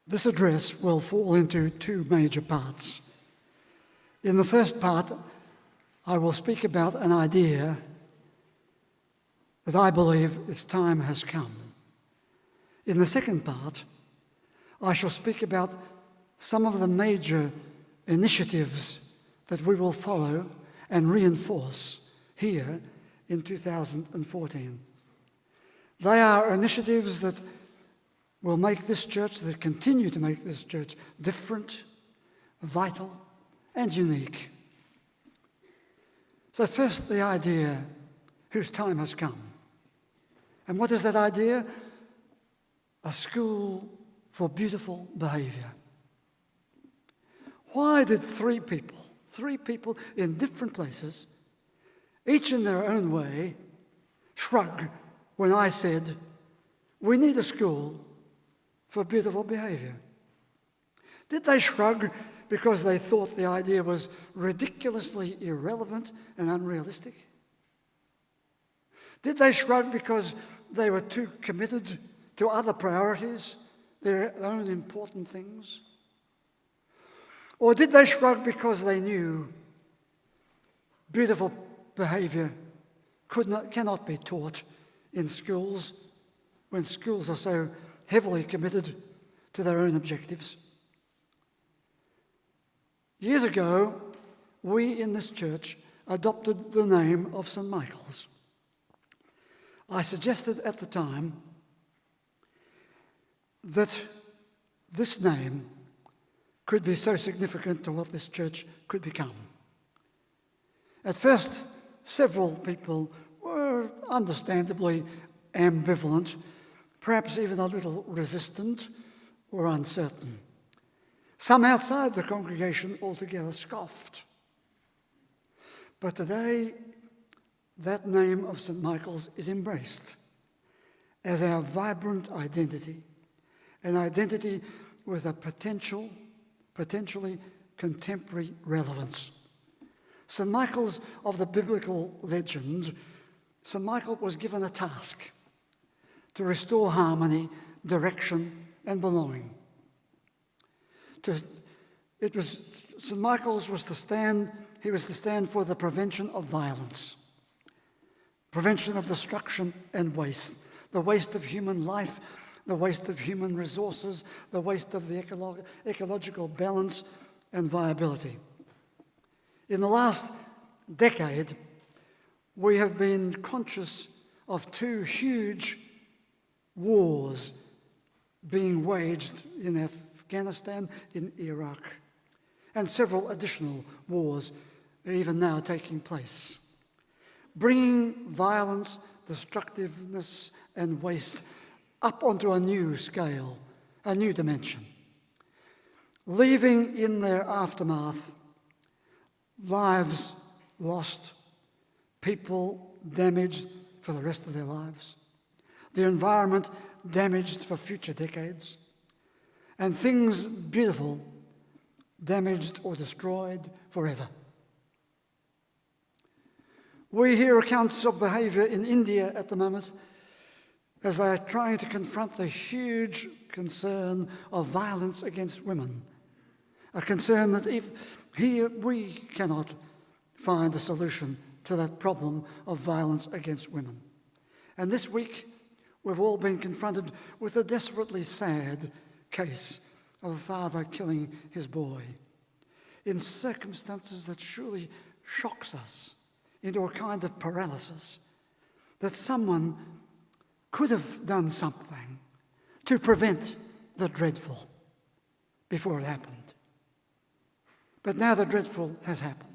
This address will fall into two major parts. In the first part, I will speak about an idea that I believe its time has come. In the second part, I shall speak about some of the major initiatives that we will follow and reinforce here in 2014. They are initiatives that will make this church, that continue to make this church different, vital, and unique. So first, the idea whose time has come. And what is that idea? A school for beautiful behaviour. Why did three people in different places, each in their own way, shrug when I said, we need a school for beautiful behaviour? Did they shrug because they thought the idea was ridiculously irrelevant and unrealistic? Did they shrug because they were too committed to other priorities, their own important things? Or did they shrug because they knew beautiful behaviour cannot be taught in schools when schools are so heavily committed to their own objectives? Years ago, we in this church adopted the name of St. Michael's. I suggested at the time that this name could be so significant to what this church could become. At first, several people were understandably ambivalent, perhaps even a little resistant or uncertain. Some outside the congregation altogether scoffed. But today, that name of St. Michael's is embraced as our vibrant identity, an identity with a potentially contemporary relevance. St. Michael's of the biblical legend, St. Michael was given a task to restore harmony, direction, and belonging. St. Michael's was to stand for the prevention of violence, prevention of destruction and waste, the waste of human life, the waste of human resources, the waste of the ecological balance and viability. In the last decade, we have been conscious of two huge wars being waged in Afghanistan, in Iraq, and several additional wars are even now taking place, bringing violence, destructiveness, and waste up onto a new scale, a new dimension, leaving in their aftermath lives lost, people damaged for the rest of their lives, the environment damaged for future decades, and things beautiful damaged or destroyed forever. We hear accounts of behaviour in India at the moment as they are trying to confront the huge concern of violence against women, a concern that if we cannot find a solution to that problem of violence against women. And this week, we've all been confronted with a desperately sad case of a father killing his boy in circumstances that surely shocks us into a kind of paralysis, that someone could have done something to prevent the dreadful before it happened. But now the dreadful has happened.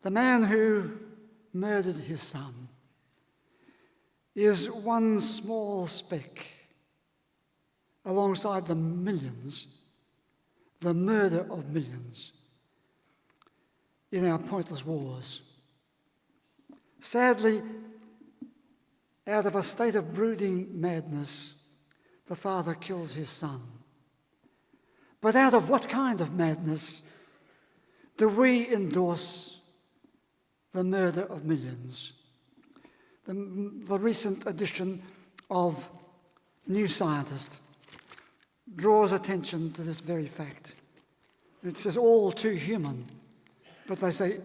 The man who murdered his son is one small speck alongside the millions, the murder of millions in our pointless wars. Sadly, out of a state of brooding madness, the father kills his son. But out of what kind of madness do we endorse the murder of millions? The recent edition of New Scientist draws attention to this very fact. It says all too human, but they say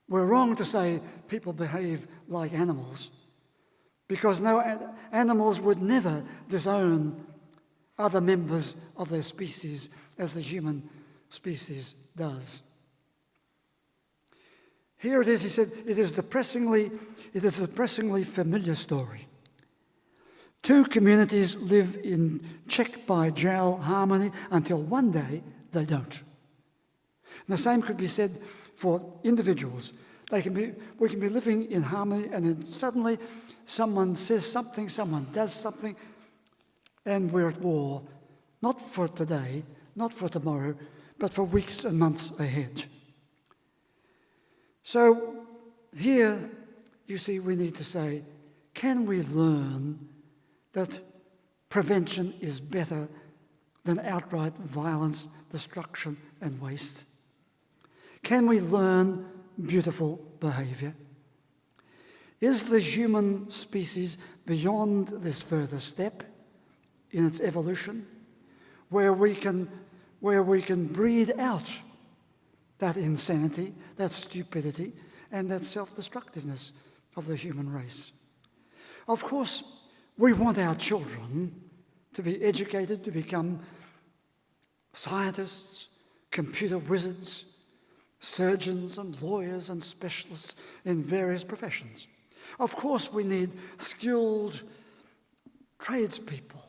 we're wrong to say people behave like animals, because no animals would never disown other members of their species as the human species does. Here it is, he said, it is a depressingly familiar story. Two communities live in check-by-jowl harmony until one day they don't. And the same could be said for individuals. We can be living in harmony, and then suddenly someone says something, someone does something, and we're at war, not for today, not for tomorrow, but for weeks and months ahead. So here, you see, we need to say, can we learn that prevention is better than outright violence, destruction, and waste? Can we learn beautiful behaviour? Is the human species beyond this further step in its evolution, where we can breed out that insanity, that stupidity, and that self-destructiveness of the human race? Of course, we want our children to be educated, to become scientists, computer wizards, surgeons and lawyers and specialists in various professions. Of course, we need skilled tradespeople.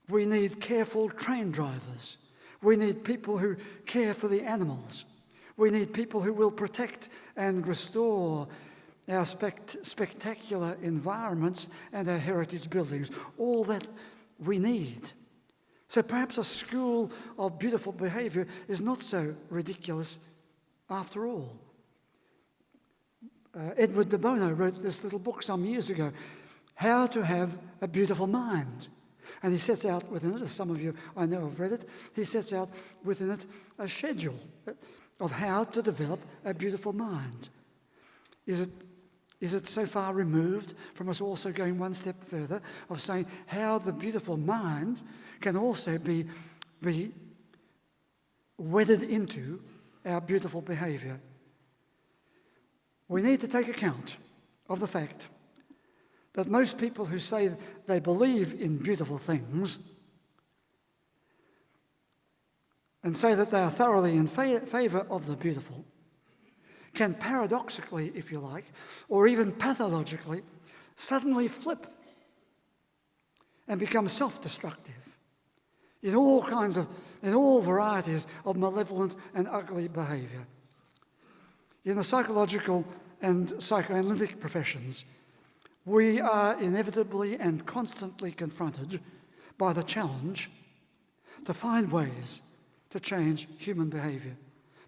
We need careful train drivers. We need people who care for the animals. We need people who will protect and restore our spectacular environments and our heritage buildings. All that we need. So perhaps a school of beautiful behaviour is not so ridiculous after all. Edward de Bono wrote this little book some years ago, How to Have a Beautiful Mind. And he sets out within it, as some of you I know have read it, he sets out within it a schedule of how to develop a beautiful mind. Is it so far removed from us also going one step further of saying how the beautiful mind can also be wedded into our beautiful behaviour? We need to take account of the fact that most people who say they believe in beautiful things and say that they are thoroughly in favour of the beautiful can paradoxically, if you like, or even pathologically, suddenly flip and become self-destructive in all varieties of malevolent and ugly behaviour. In the psychological and psychoanalytic professions, we are inevitably and constantly confronted by the challenge to find ways to change human behaviour.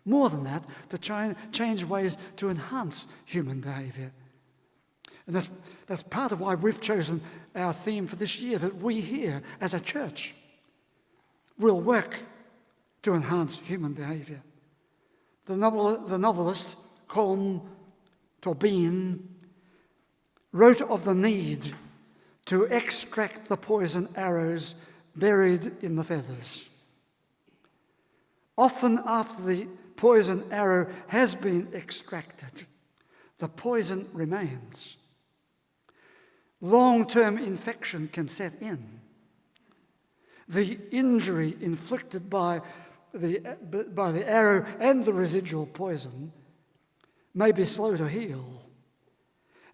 More than that, to change ways to enhance human behaviour. And that's part of why we've chosen our theme for this year, that we here as a church will work to enhance human behaviour. The novelist Colm Tóibín wrote of the need to extract the poison arrows buried in the feathers. Often after the poison arrow has been extracted, the poison remains. Long-term infection can set in. The injury inflicted by the arrow and the residual poison may be slow to heal.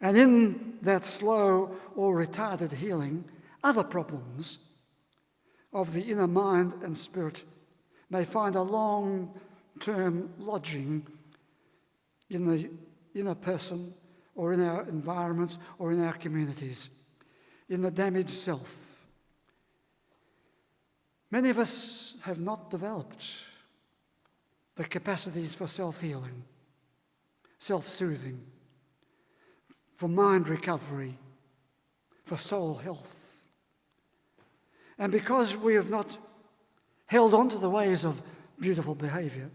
And in that slow or retarded healing, other problems of the inner mind and spirit may find a long-term lodging in the inner person or in our environments or in our communities, in the damaged self. Many of us have not developed the capacities for self-healing, self-soothing, for mind recovery, for soul health. And because we have not held on to the ways of beautiful behaviour,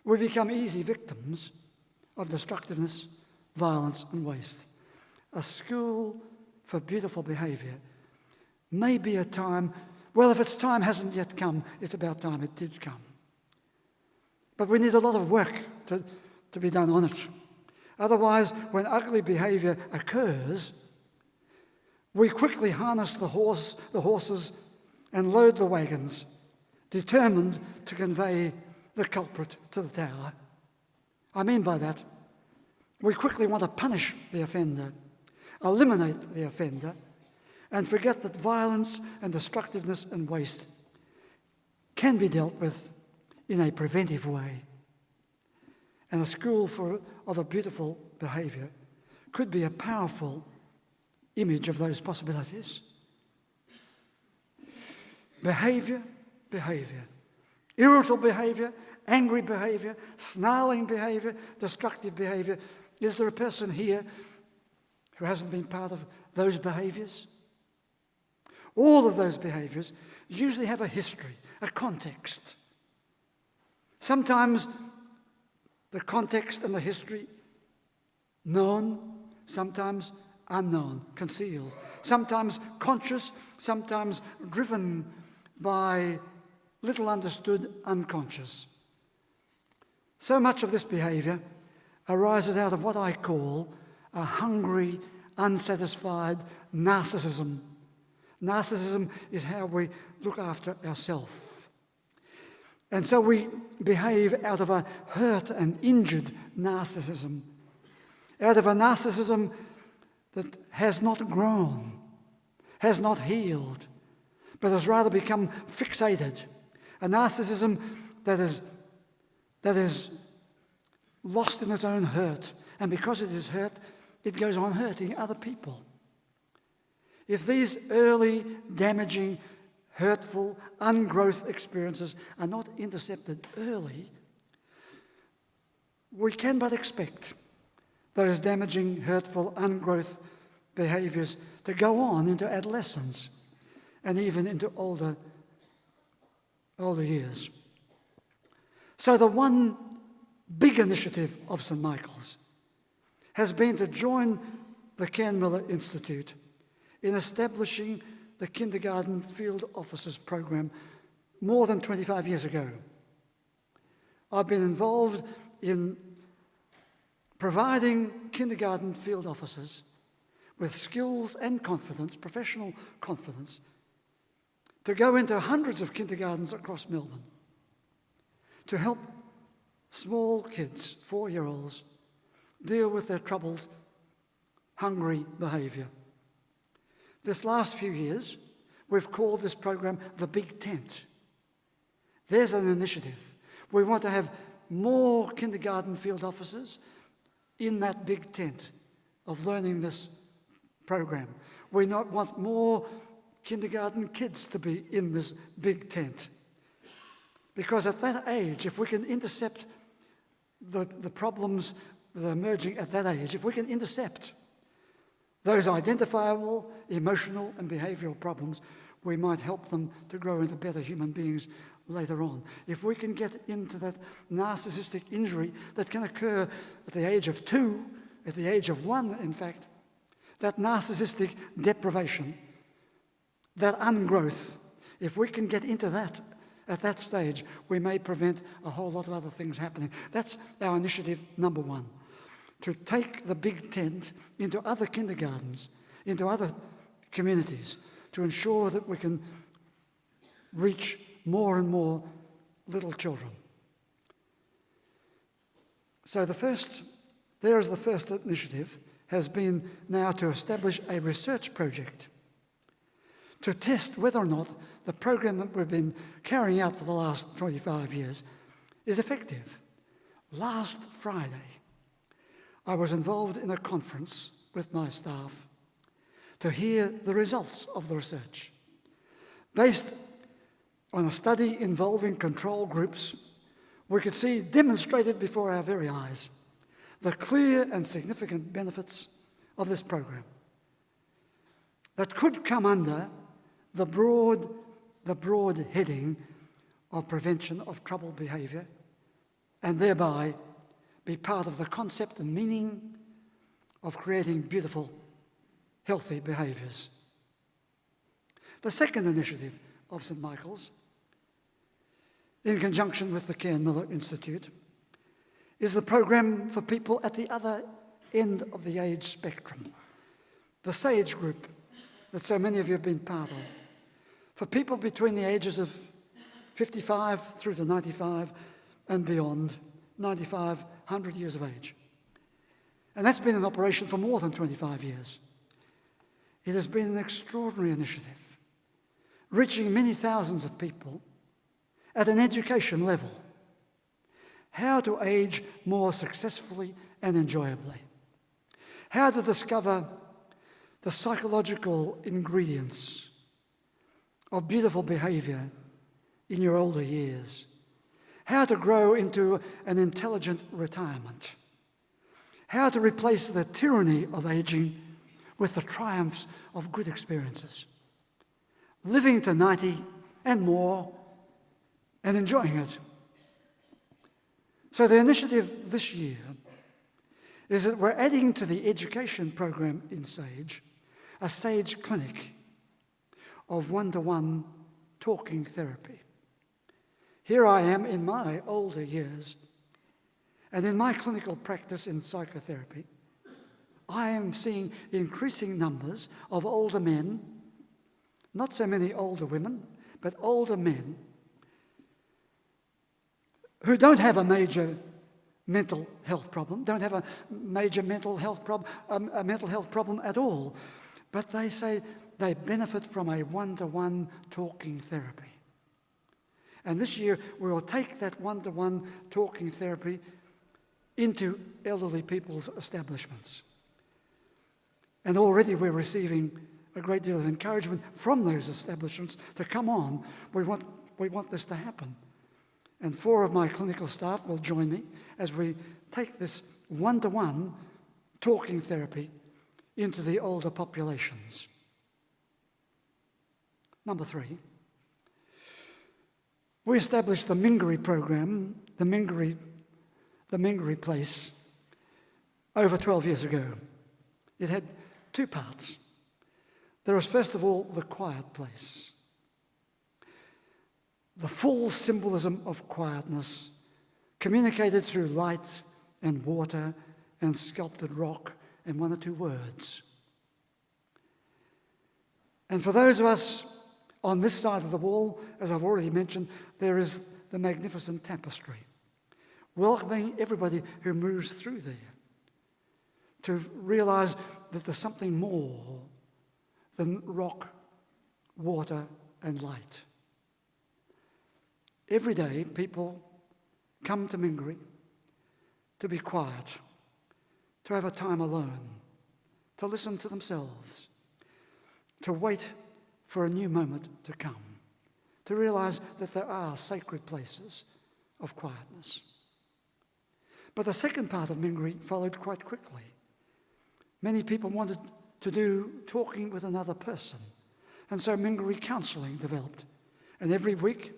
we become easy victims of destructiveness, violence and waste. A school for beautiful behaviour may be a time, well, if its time hasn't yet come, it's about time it did come. But we need a lot of work to be done on it. Otherwise, when ugly behaviour occurs, we quickly harness the horses and load the wagons, determined to convey the culprit to the tower. I mean by that, we quickly want to punish the offender, eliminate the offender, and forget that violence and destructiveness and waste can be dealt with in a preventive way. And a school of a beautiful behaviour could be a powerful image of those possibilities. Behaviour. Irritable behaviour, angry behaviour, snarling behaviour, destructive behaviour. Is there a person here who hasn't been part of those behaviours? All of those behaviours usually have a history, a context. Sometimes the context and the history known, sometimes unknown, concealed, sometimes conscious, sometimes driven by little understood unconscious. So much of this behaviour arises out of what I call a hungry, unsatisfied narcissism. Narcissism is how we look after ourselves. And so we behave out of a hurt and injured narcissism, out of a narcissism that has not grown, has not healed, but has rather become fixated. A narcissism that is lost in its own hurt, and because it is hurt, it goes on hurting other people. If these early, damaging, hurtful, ungrowth experiences are not intercepted early, we can but expect those damaging, hurtful, ungrowth behaviours to go on into adolescence and even into older years. So the one big initiative of St. Michael's has been to join the Ken Miller Institute in establishing the Kindergarten Field Officers program more than 25 years ago. I've been involved in providing kindergarten field officers with skills and confidence, professional confidence, to go into hundreds of kindergartens across Melbourne to help small kids, 4-year-olds, deal with their troubled, hungry behaviour. This last few years, we've called this program the Big Tent. There's an initiative. We want to have more kindergarten field officers in that big tent of learning this program. We want more kindergarten kids to be in this big tent. Because at that age, if we can intercept the problems that are emerging at that age, if we can intercept those identifiable emotional and behavioural problems, we might help them to grow into better human beings later on. If we can get into that narcissistic injury that can occur at the age of 2, at the age of 1, in fact, that narcissistic deprivation, that ungrowth, if we can get into that at that stage, we may prevent a whole lot of other things happening. That's our initiative number 1, to take the Big Tent into other kindergartens, into other communities, to ensure that we can reach more and more little children. So the first initiative has been now to establish a research project to test whether or not the program that we've been carrying out for the last 25 years is effective. Last Friday, I was involved in a conference with my staff to hear the results of the research. Based on a study involving control groups, we could see demonstrated before our very eyes the clear and significant benefits of this program that could come under the broad heading of prevention of troubled behaviour, and thereby be part of the concept and meaning of creating beautiful, healthy behaviours. The second initiative of St Michael's, in conjunction with the Cairn Miller Institute, is the program for people at the other end of the age spectrum, the SAGE group that so many of you have been part of, for people between the ages of 55 through to 95 and beyond, 95, 100 years of age. And that's been in operation for more than 25 years. It has been an extraordinary initiative, reaching many thousands of people at an education level. How to age more successfully and enjoyably. How to discover the psychological ingredients of beautiful behaviour in your older years. How to grow into an intelligent retirement. How to replace the tyranny of ageing with the triumphs of good experiences. Living to 90 and more and enjoying it. So the initiative this year is that we're adding to the education program in SAGE a SAGE clinic of one-to-one talking therapy. Here I am in my older years, and in my clinical practice in psychotherapy, I am seeing increasing numbers of older men, not so many older women, but older men who don't have a major mental health problem, don't have a major mental health problem at all, but they say they benefit from a one-to-one talking therapy. And this year we will take that one-to-one talking therapy into elderly people's establishments. And already we're receiving a great deal of encouragement from those establishments to come on. We want this to happen. And 4 of my clinical staff will join me as we take this one-to-one talking therapy into the older populations. Number 3, we established the Mingary program, the Mingary Place, over 12 years ago. It had 2 parts. There was, first of all, the quiet place. The full symbolism of quietness, communicated through light and water and sculpted rock and 1 or 2 words. And for those of us on this side of the wall, as I've already mentioned, there is the magnificent tapestry, welcoming everybody who moves through there to realise that there's something more than rock, water and light. Every day, people come to Mingary to be quiet, to have a time alone, to listen to themselves, to wait for a new moment to come, to realise that there are sacred places of quietness. But the second part of Mingary followed quite quickly. Many people wanted to do talking with another person, and so Mingary counselling developed. And every week,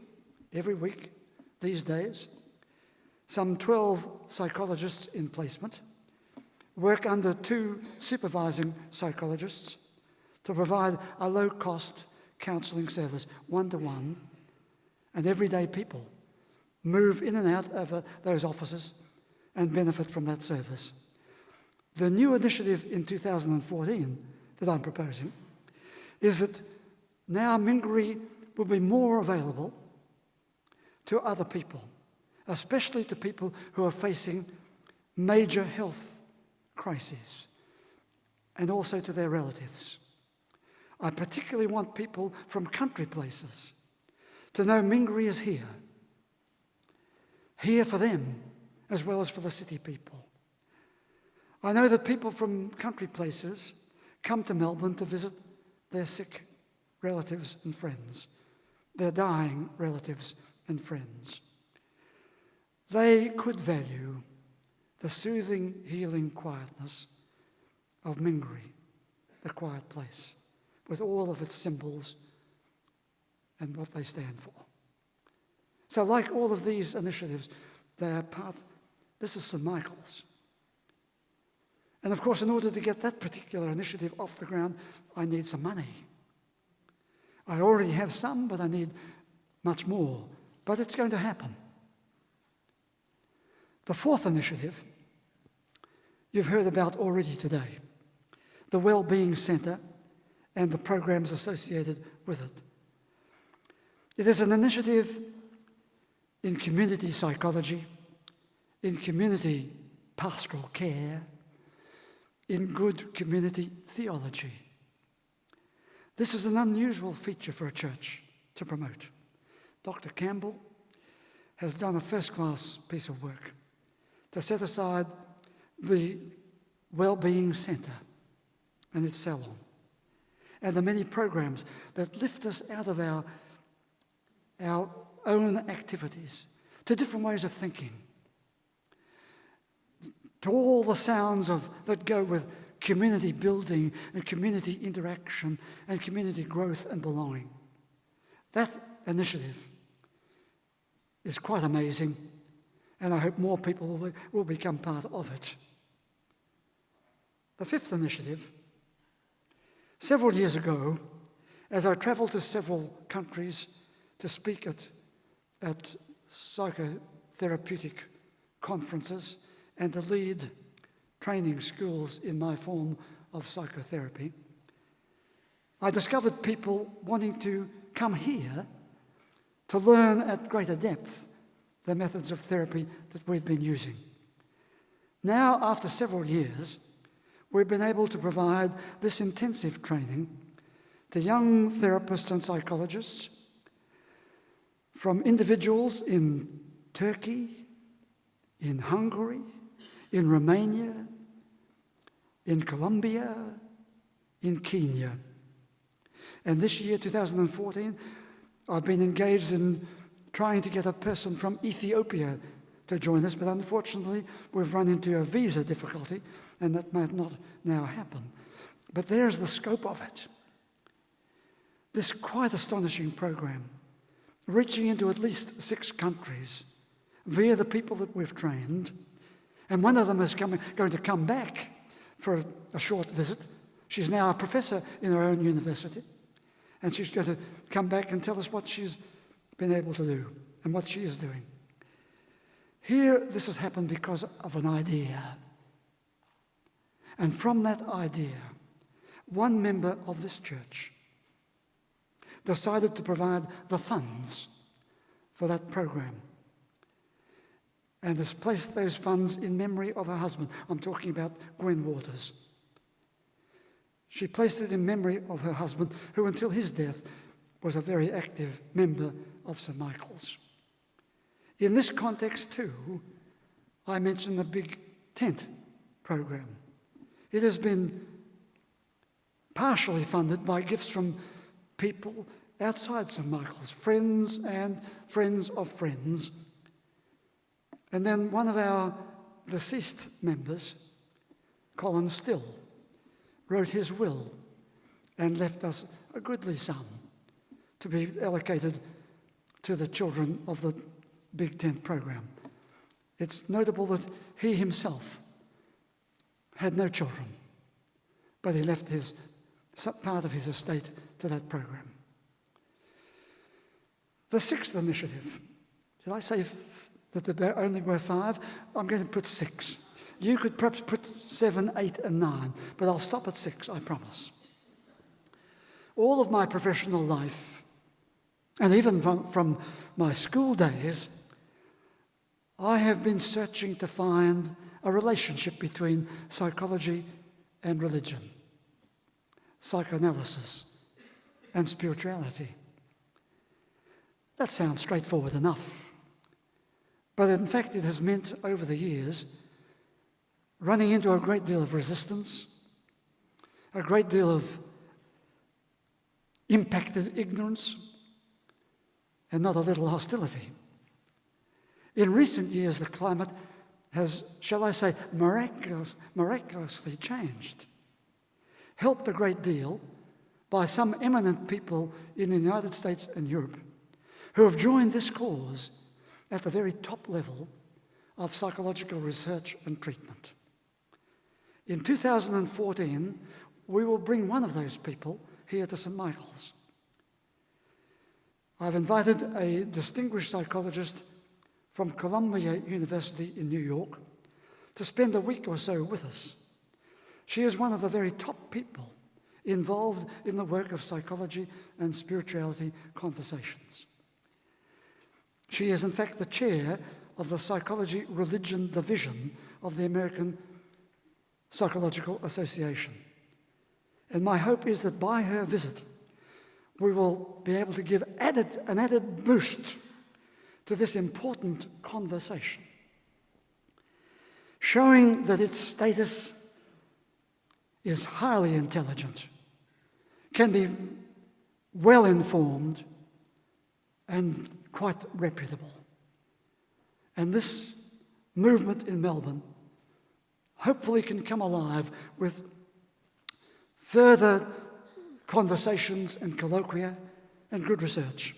these days, some 12 psychologists in placement work under 2 supervising psychologists to provide a low-cost counselling service, one-to-one, and everyday people move in and out of those offices and benefit from that service. The new initiative in 2014 that I'm proposing is that now Mingary will be more available to other people, especially to people who are facing major health crises, and also to their relatives. I particularly want people from country places to know Mingary is here for them as well as for the city people. I know that people from country places come to Melbourne to visit their sick relatives and friends, their dying relatives and friends. They could value the soothing, healing quietness of Mingary, the quiet place, with all of its symbols and what they stand for. So like all of these initiatives, they are this is St Michael's. And of course, in order to get that particular initiative off the ground, I need some money. I already have some, but I need much more. But it's going to happen. The fourth initiative you've heard about already today, the Wellbeing Centre and the programs associated with it. It is an initiative in community psychology, in community pastoral care, in good community theology. This is an unusual feature for a church to promote. Dr. Campbell has done a first-class piece of work to set aside the Wellbeing Centre and its salon, and the many programs that lift us out of our own activities to different ways of thinking, to all the sounds that go with community building and community interaction and community growth and belonging. That initiative is quite amazing, and I hope more people will become part of it. The fifth initiative, several years ago, as I travelled to several countries to speak at psychotherapeutic conferences and to lead training schools in my form of psychotherapy, I discovered people wanting to come here to learn at greater depth the methods of therapy that we'd been using. Now, after several years, we've been able to provide this intensive training to young therapists and psychologists from individuals in Turkey, in Hungary, in Romania, in Colombia, in Kenya. And this year, 2014, I've been engaged in trying to get a person from Ethiopia to join us, but unfortunately we've run into a visa difficulty, and that might not now happen. But there's the scope of it. This quite astonishing program, reaching into at least 6 countries via the people that we've trained, and one of them is going to come back for a short visit. She's now a professor in her own university, and she's going to come back and tell us what she's been able to do and what she is doing. Here, this has happened because of an idea. And from that idea, one member of this church decided to provide the funds for that program and has placed those funds in memory of her husband. I'm talking about Gwen Waters. She placed it in memory of her husband, who until his death was a very active member of St. Michael's. In this context too, I mentioned the Big Tent program. It has been partially funded by gifts from people outside St. Michael's, friends and friends of friends. And then one of our deceased members, Colin Still, wrote his will and left us a goodly sum to be allocated to the children of the Big Tent program. It's notable that he himself had no children, but he left part of his estate to that program. The sixth initiative, did I say that there only were 5? I'm going to put 6. You could perhaps put 7, 8, and 9, but I'll stop at 6, I promise. All of my professional life, and even from my school days, I have been searching to find a relationship between psychology and religion, psychoanalysis and spirituality. That sounds straightforward enough, but in fact it has meant over the years running into a great deal of resistance, a great deal of impacted ignorance, and not a little hostility. In recent years, the climate has, shall I say, miraculously changed, helped a great deal by some eminent people in the United States and Europe who have joined this cause at the very top level of psychological research and treatment. In 2014, we will bring one of those people here to St. Michael's. I've invited a distinguished psychologist from Columbia University in New York to spend a week or so with us. She is one of the very top people involved in the work of psychology and spirituality conversations. She is, in fact, the chair of the Psychology Religion Division of the American Psychological Association. And my hope is that by her visit, we will be able to give an added boost to this important conversation, showing that its status is highly intelligent, can be well informed, and quite reputable. And this movement in Melbourne hopefully can come alive with further conversations and colloquia and good research.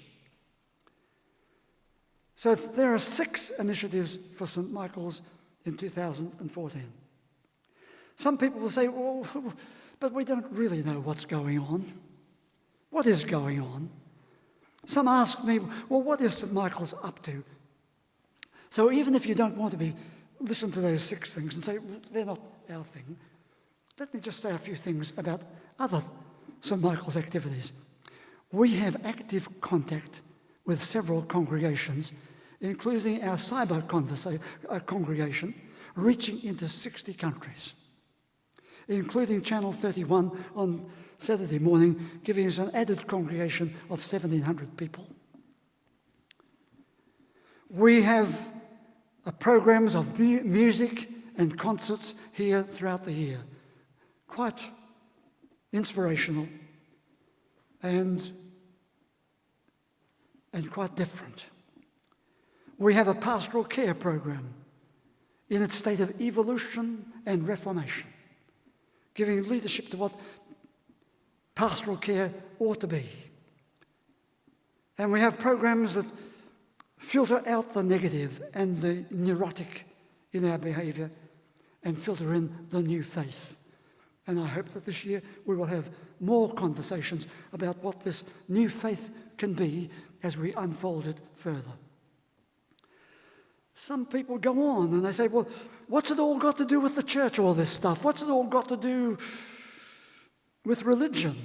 So there are 6 initiatives for St. Michael's in 2014. Some people will say, well, but we don't really know what's going on. What is going on? Some ask me, well, what is St. Michael's up to? So even if you don't want to listen to those 6 things and say, well, they're not our thing, let me just say a few things about other St. Michael's activities. We have active contact with several congregations, including our cyber congregation, reaching into 60 countries, including Channel 31 on Saturday morning, giving us an added congregation of 1,700 people. We have programs of music and concerts here throughout the year, quite inspirational and quite different. We have a pastoral care program in its state of evolution and reformation, giving leadership to what pastoral care ought to be. And we have programs that filter out the negative and the neurotic in our behaviour and filter in the new faith. And I hope that this year we will have more conversations about what this new faith can be as we unfold it further. Some people go on and they say, well, what's it all got to do with the church, all this stuff? What's it all got to do with religion?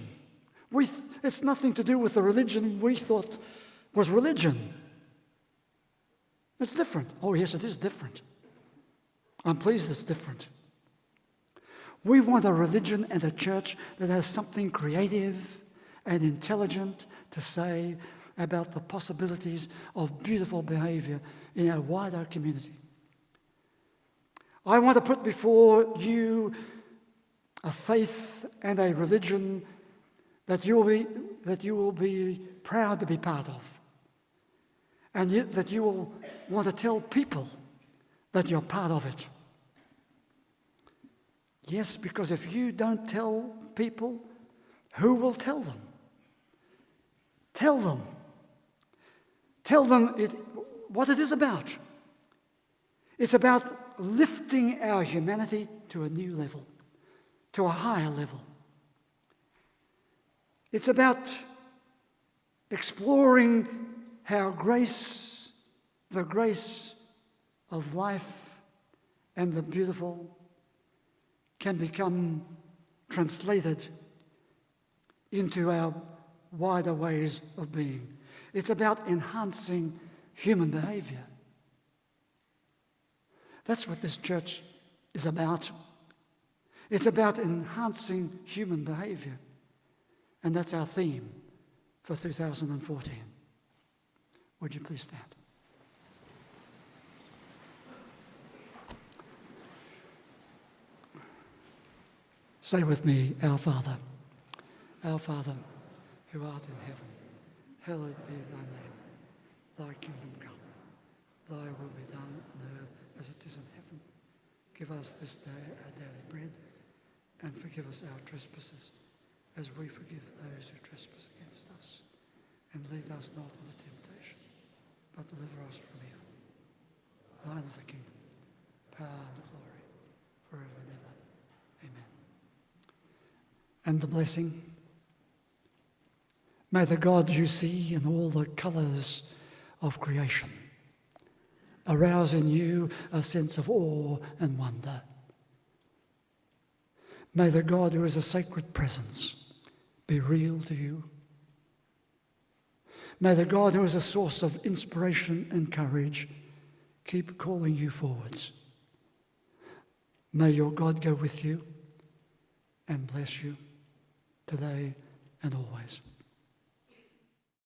It's nothing to do with the religion we thought was religion. It's different. Oh, yes, it is different. I'm pleased it's different. We want a religion and a church that has something creative and intelligent to say about the possibilities of beautiful behaviour in our wider community. I want to put before you a faith and a religion that you will be proud to be part of, and yet that you will want to tell people that you're part of it. Yes, because if you don't tell people, who will tell them? Tell them. Tell them what it is about. It's about lifting our humanity to a new level, to a higher level. It's about exploring how the grace of life and the beautiful can become translated into our wider ways of being. It's about enhancing human behaviour. That's what this church is about. It's about enhancing human behaviour. And that's our theme for 2014. Would you please stand? Say with me, Our Father, who art in heaven, hallowed be thy name. Thy kingdom come, thy will be done on earth as it is in heaven. Give us this day our daily bread, and forgive us our trespasses, as we forgive those who trespass against us. And lead us not into temptation, but deliver us from evil. Thine is the kingdom, power and the glory, forever and ever. Amen. And the blessing. May the God you see in all the colours of creation arouse in you a sense of awe and wonder. May the God who is a sacred presence be real to you. May the God who is a source of inspiration and courage keep calling you forwards. May your God go with you and bless you today and always.